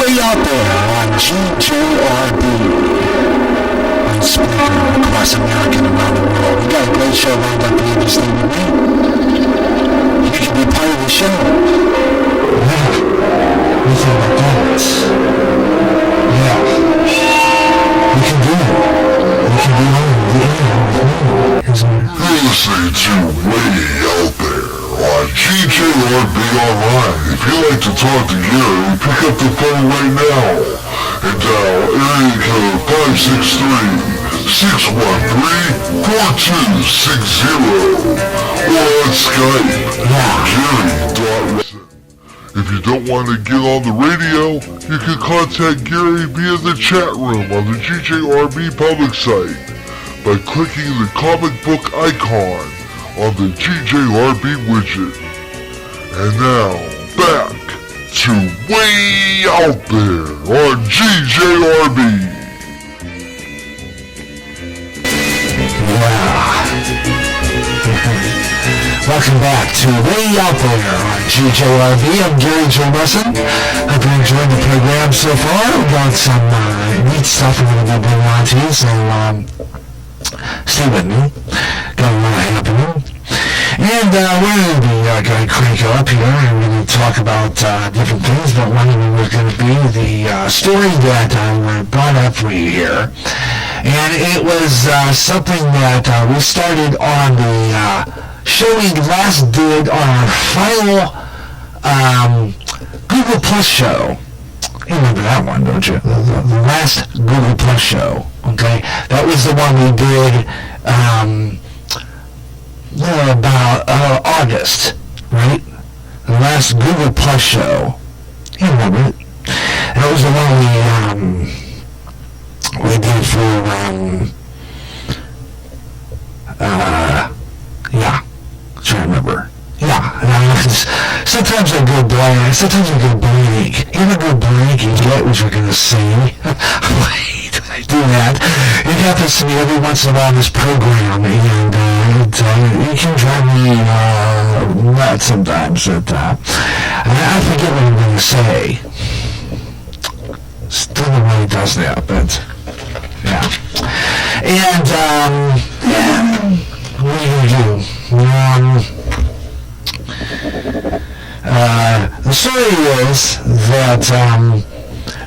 way out there on GJRB, on Spreaker, across America and around the world. We got a great show lined up for you. Just stay with me. You can be part of the show. Yeah, we think about that. Yeah, we can do it. We can be on the air with me. You're listening to Way Out There on GJRB Online. If you'd like to talk to Gary, pick up the phone right now and dial area code 563-613-4260 or on Skype, Gary.Wilson. If you don't want to get on the radio, you can contact Gary via the chat room on the GJRB public site by clicking the comic book icon on the GJRB widget. And now, back to Way Out There on GJRB. Welcome back to Way Out There on GJRB. I'm Gary J. Wilson. Hope you enjoyed the program so far. We've got some neat stuff we're going to be bringing on to you, so stay with me. Got a lot happening. And we're going to be going to crank up here and we're going to talk about different things, but one of them was going to be the story that I brought up for you here. And it was something that we started on the show we last did on our final Google Plus show. You remember that one, don't you? The last Google Plus show. Okay, that was the one we did about August, right? The last Google Plus show. You remember it? That was the one we did for yeah. Trying to remember. Yeah. Sometimes I go blank. You ever go blank and get what you're going to say? Why did I do that? It happens to me every once in a while in this program, and it can drive me nuts sometimes. I forget what I'm going to say. Still really does that, but yeah. And what are you going to do? The story is that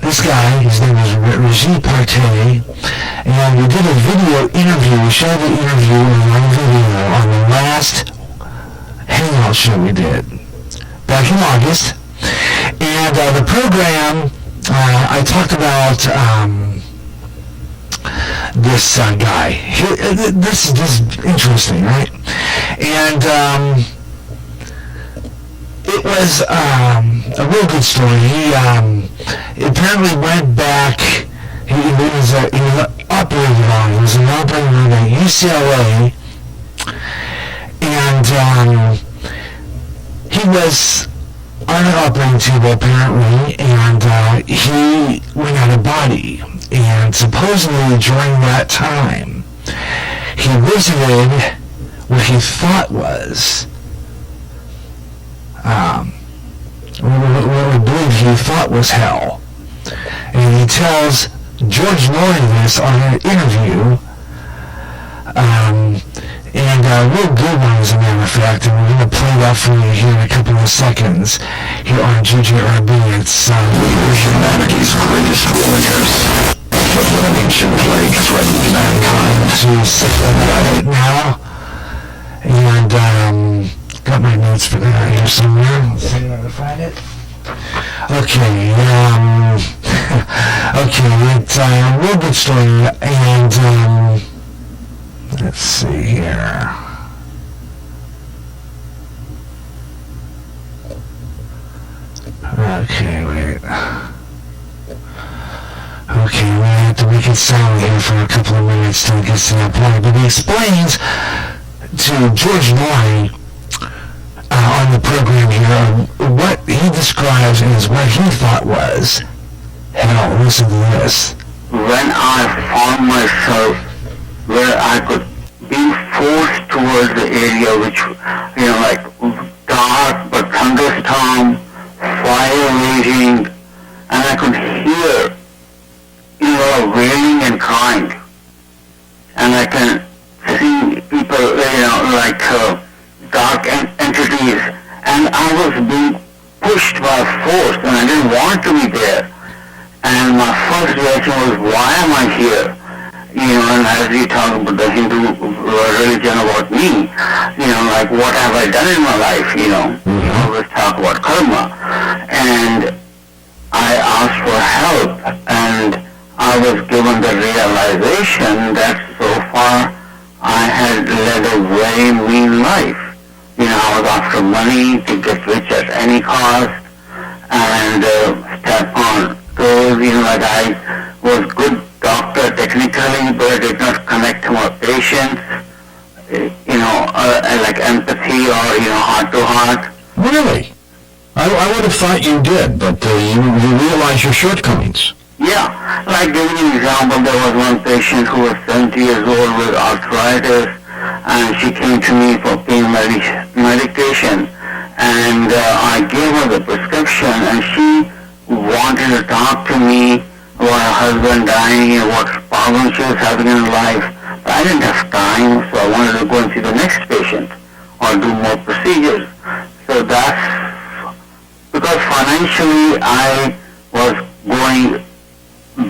this guy, his name is Regis Partey, and we did a video interview. We showed the interview on video on the last Hangout show we did back in August. And the program, I talked about this guy. This is interesting, right? And it was a real good story. He apparently went back. He was an operator on. He was an operator at UCLA, and he was on an operating table apparently, and he went out of body. And supposedly during that time, he visited what he thought was what we believe he thought was hell. And he tells George Norrie this on an interview, and real good one as a matter of fact, and we're going to play that for you here in a couple of seconds here on GJRB. It's we're humanity's greatest warriors, but when an ancient plague threatens mankind to sit about it now. And got my notes for that here somewhere. Let's see if I can find it. Okay, okay, it's a real good story, and let's see here. Okay, wait. Okay, we have to make it sound here for a couple of minutes till it gets to that point, but he explains to George Norrie on the program here what he describes as what he thought was hell. Listen to this. When I found myself where I could be forced towards the area which, like dark but thunderstorm, fire raging, and I could hear a lot of wailing and crying, and I can see people, like dark entities, and I was being pushed by force, and I didn't want to be there. And my first reaction was, why am I here? And as we talk about the Hindu religion about me, like what have I done in my life, We always talk about karma. And I asked for help, and I was given the realization that so far I had led a very mean life. I was after money to get rich at any cost, and step on toes, like I was good doctor technically, but I did not connect to my patients, like empathy or, heart to heart. Really? I would have thought you did, but you realize your shortcomings. Yeah, like giving an example, there was one patient who was 70 years old with arthritis, and she came to me for pain medication, and I gave her the prescription, and she wanted to talk to me about her husband dying and what problems she was having in her life, but I didn't have time, so I wanted to go and see the next patient or do more procedures. So that's because financially I was going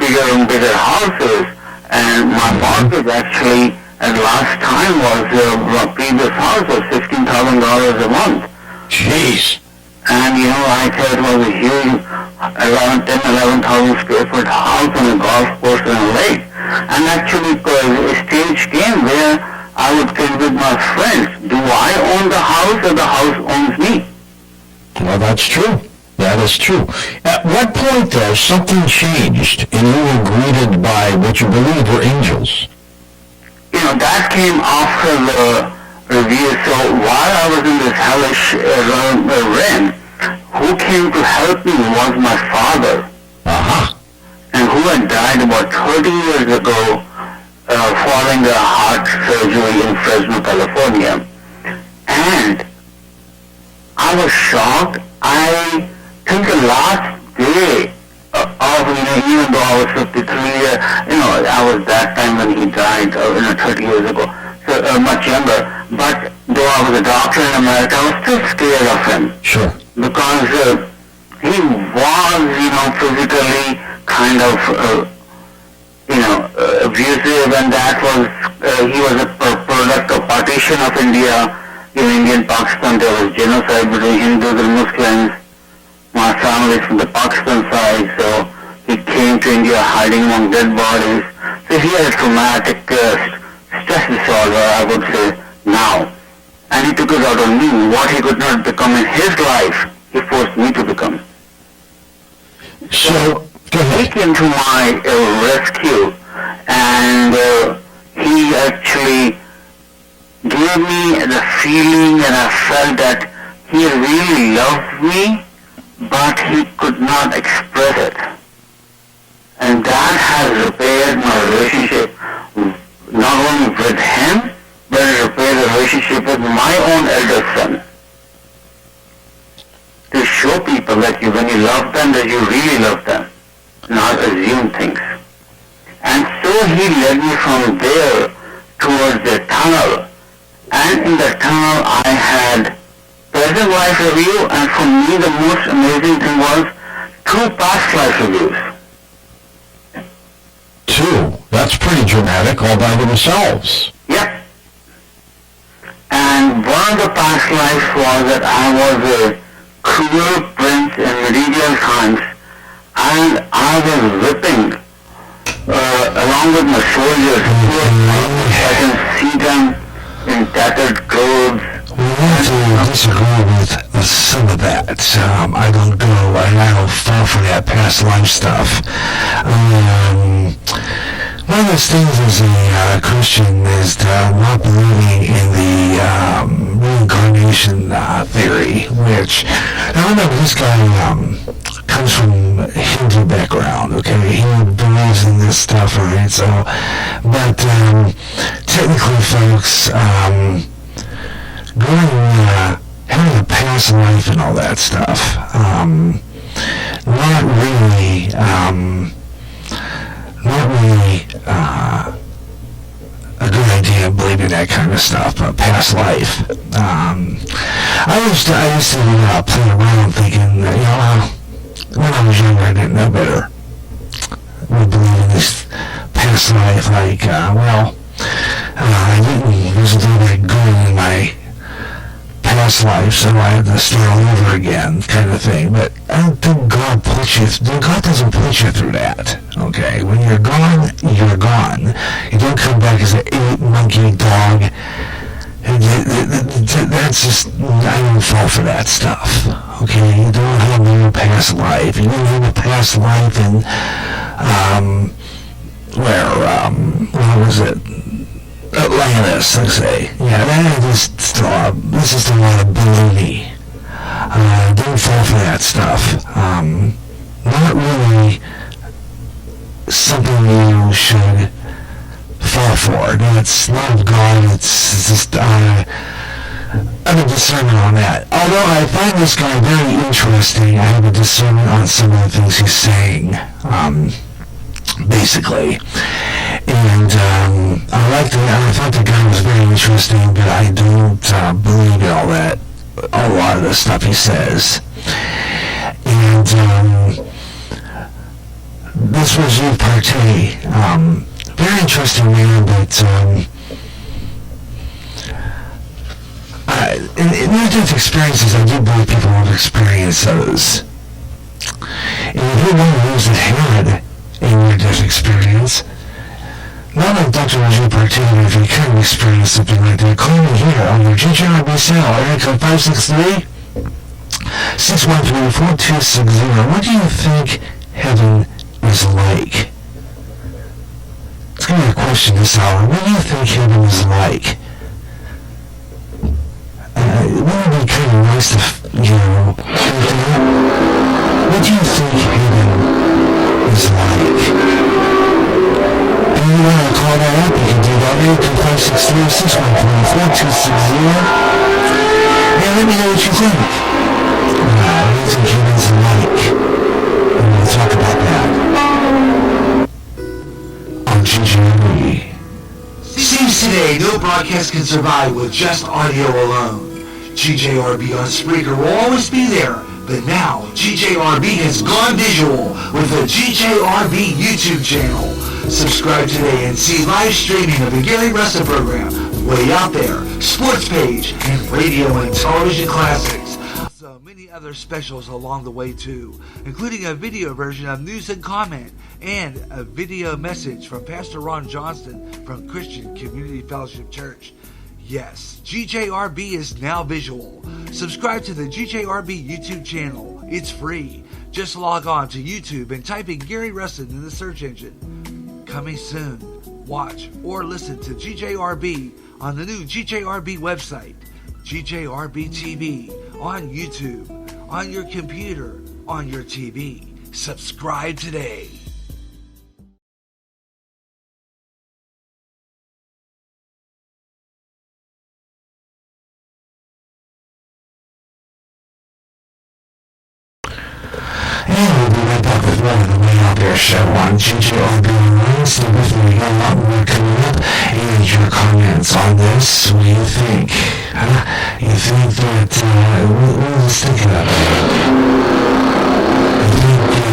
bigger and bigger houses, and my mortgage actually at last time was my previous house was $15,000 a month. Jeez. And I thought it was a huge 11,000 square foot house on a golf course and a lake. And actually a stage came where I would sit with my friends. Do I own the house or the house owns me? Well, that's true. That is true. At what point, though, something changed and you were greeted by what you believed were angels? That came after the review. So while I was in this hellish realm, who came to help me was my father. Uh-huh. And who had died about 30 years ago following a heart surgery in Fresno, California. And I was shocked. I think the last day even though I was 53, I was that time when he died, 30 years ago, so much younger. But though I was a doctor in America, I was still scared of him. Sure. Because he was, physically kind of, abusive, and that was, he was a product of partition of India. In India and Pakistan, there was genocide between Hindus and Muslims. My family is from the Pakistan side, so he came to India hiding among dead bodies. So he had a traumatic stress disorder, I would say, now. And he took it out on me. What he could not become in his life, he forced me to become. So, he came to my rescue, and he actually gave me the feeling, and I felt that he really loved me, but he could not express it. And that has repaired my relationship not only with him, but it repaired the relationship with my own elder son. To show people that when you love them, that you really love them, not assume things. And so he led me from there towards the tunnel. And in the tunnel I had present life review, and for me the most amazing thing was 2 past life reviews. 2? That's pretty dramatic all by themselves. Yep. And one of the past lives was that I was a cruel prince in medieval times, and I was whipping along with my soldiers. I can see them in tattered clothes. We want to disagree with some of that. I don't go, and I don't fall for that past life stuff. One of those things as a Christian is not believing in the reincarnation theory, which, now remember, this guy comes from a Hindu background, okay? He believes in this stuff, right? So, but technically, folks, having a past life and all that stuff, not really a good idea believing that kind of stuff, but past life. I used to play around thinking that, when I was younger I didn't know better. I believe in this past life, like, there's a little bit good in my past life, so I had to start all over again, kind of thing. But I don't think God doesn't put you through that, okay? When you're gone, you're gone. You don't come back as an 8-monkey dog. That's just, I don't fall for that stuff, okay? You don't have no past life. You don't have a past life in, what was it? Atlantis, let's say. Yeah, this is a lot of baloney. Don't fall for that stuff. Not really something you should fall for. It's not of God, it's just, I have a discernment on that. Although I find this guy very interesting, I have a discernment on some of the things he's saying, basically. And I thought the guy was very interesting, but I don't believe in a lot of the stuff he says. And this was Jude Partey. Very interesting man, but in near-death experiences, I do believe people have experienced those. And if you're one of those that had a near-death experience, not like Dr. Jude Partey, if you kind of experience something like that, call me here on your GJRB cell, area code 563-613-4260. What do you think heaven is like? It's going to be a question this hour. What do you think heaven is like? Wouldn't it be kind of nice to, what do you think heaven is like? If you want to call that up, you can do that. Area code 563-613-4260. Yeah, let me know what you think. What do you think heaven's like? And we'll talk about that on GGB. Seems today no broadcast can survive with just audio alone. GJRB on Spreaker will always be there, but now GJRB has gone visual with the GJRB YouTube channel. Subscribe today and see live streaming of the Gary Russell program, Way Out There, Sports Page, and radio and television classics. Also, many other specials along the way too, including a video version of News and Comment and a video message from Pastor Ron Johnston from Christian Community Fellowship Church. Yes, GJRB is now visual. Subscribe to the GJRB YouTube channel. It's free. Just log on to YouTube and type in Gary Rustin in the search engine. Coming soon. Watch or listen to GJRB on the new GJRB website, GJRB TV, on YouTube, on your computer, on your TV. Subscribe today. And we'll be right back with more of the Way Out There show on GJRB Online. Stay with me, we got a lot more coming up. And your comments on this, what do you think? You think that, what was thinking of? You think